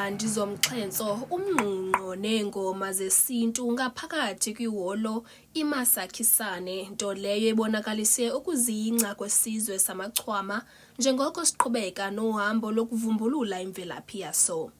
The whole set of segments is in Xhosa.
iimbandi zomxhentso, umngqungqo neengoma zesintu ngaphakathi kwiholo iMasakhisane, nto leyo ebonakalise ukuzingca kwesizwe samaChwama njengoko siqhubeka nohambo lokuvumbulula imvelaphi yaso.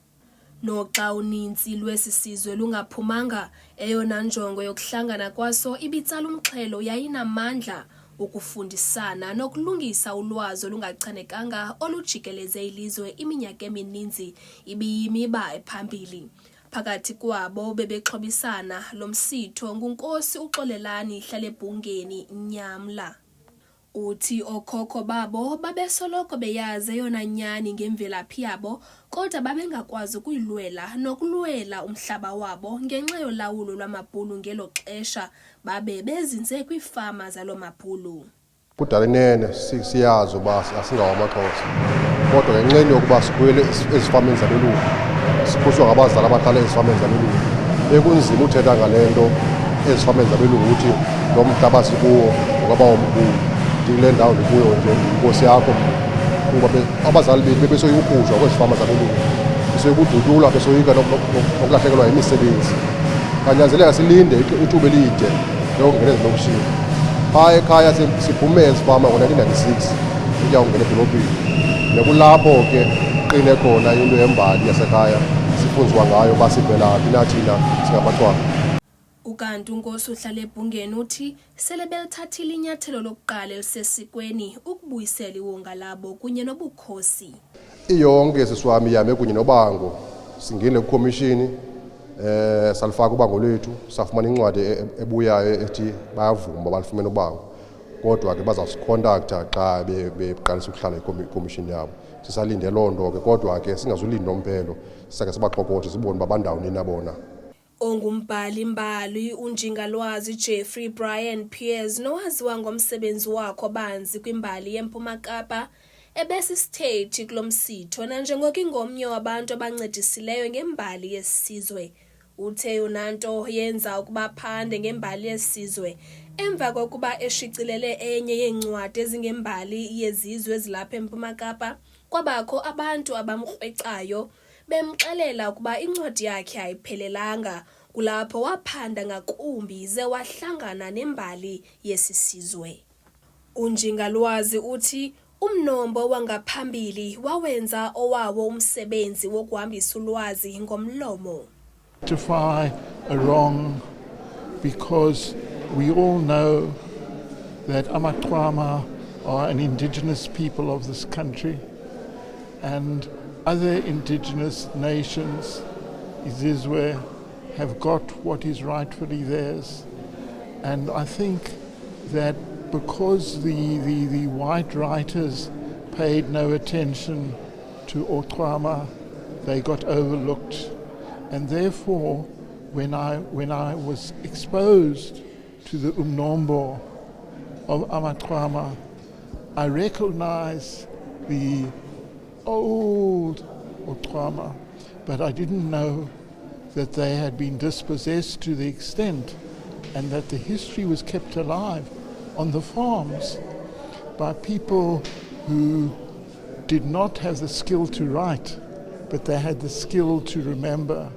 Noxa uninzi lwesi sizwe lungaphumanga, eyona njongo yokuhlangana kwaso ibitsala umxhelo yayinamandla ukufundisana nokulungisa ulwazi olungachanekanga olujikeleze ilizwe iminyaka emininzi ibiyimiba ephambili. Phakathi kwabo bebexhobisana lo msitho nguNkosi uXolelani Hlalebhungeni Nyamla. Uthi okhokho babo babesoloko beyazi eyona nyani ngemvelaphi yabo, kodwa babengakwazi ukuyilwela nokulwela umhlaba wabo ngenxa yolawulo lwamabhulu ngelo xesha babe bezinze kwiifama zalo mabhulu. Kudala inene siyazi uba asingawamaXhosa, kodwa ngenxeni yokuba sikhwele ezifameni zabelungu, sikhuswa ngabazali abahlala ezifameni zabelungu, bekunzima uthetha ngale nto ezifameni zabelungu ukuthi lo mhlaba sikuwo ungaba womkhulu. Kule ndawo ndikuyo nje inkosi yakho, kuba abazali bethu bebesoyika ukuzwa kwezifama zabelungu, besoyika ududula, besoyika nokulahlekelwa yimisebenzi. Kanyanzeleka silinde ithuba elide lokungena ezilokishini. Phaya ekhaya siphume ezifama ngo-1996 ukuya kungena edolophini, nekulapho ke qine khona into yembali yasekhaya sifunzwa ngayo uba sivelaphi nathina singamaXhosa. Ukanti uNkosi uHlalebhungeni uthi sele belithathile inyathelo lokuqala elisesikweni ukubuyisela iwonga labo kunye nobukhosi. Iyonke siswami yame kunye nobango singene kukomishini, salifaka ubango lethu, safumana incwadi ebuyayo ethi bayavuma balifumene ubango, kodwa ke bazasicontacta xa beqalisa ukuhlala ikomishini yabo. Sisalinde loo nto ke, kodwa ke singazulinda nomphelo, sisake sibaxokothe sibone uba bandawoni nabona. Ongumbhali-mbali unjingalwazi Jeffrey Brian Pierce nowaziwa ngomsebenzi wakho banzi kwimbali yeMpuma Kapa ebesisithethi kulo msitho nanjengoko ingomnye wabantu abancedisileyo ngembali yesizwe. Uthe yona nto yenza ukuba phande ngembali yesizwe emva kokuba eshicilele enye yeencwadi ezingembali yezizwe ezilapha eMpuma Kapa, kwabakho abantu abamkrwecayo bemxelela ukuba incwadi yakhe ayiphelelanga. Kulapho waphanda ngakumbi ze wahlangana nembali yesisizwe. Unjingalwazi uthi umnombo wangaphambili wawenza owawo umsebenzi wokuhambisa ulwazi ngomlomo. Rectify a wrong, because we all know that amaXhwama are an indigenous people of this country, and other indigenous nations, Izizwe, have got what is rightfully theirs. And I think that because the white writers paid no attention to Oxhwama, they got overlooked. And therefore, when I was exposed to the umnombo of amaXhwama, I recognized the old Oxhwama, but I didn't know that they had been dispossessed to the extent and that the history was kept alive on the farms by people who did not have the skill to write, but they had the skill to remember.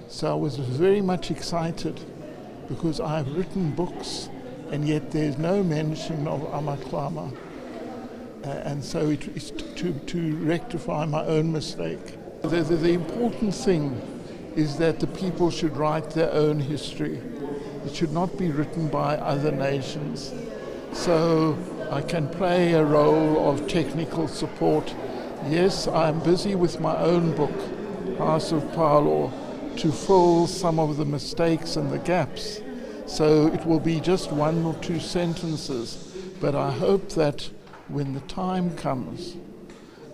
So I was very much excited because I've written books and yet there's no mention of amaXhwama. And so it is to rectify my own mistake. The important thing is that the people should write their own history. It should not be written by other nations. So I can play a role of technical support. Yes, I'm busy with my own book, House of Parlo, to fill some of the mistakes and the gaps. So it will be just 1 or 2 sentences, but I hope that when the time comes,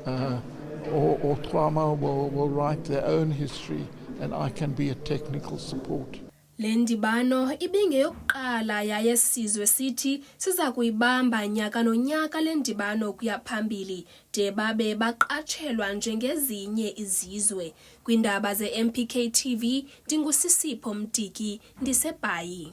Oxhwama will write their own history and I can be a technical support. Le ndibano ibingeyokuqala yayesizwe sithi siza kuyibamba nyaka nonyaka le ndibano kuya phambili de babe baqatshelwa njengezinye izizwe. Kwindaba ze-MPK TV, ndingusisipho Mdiki, ndiseBhayi.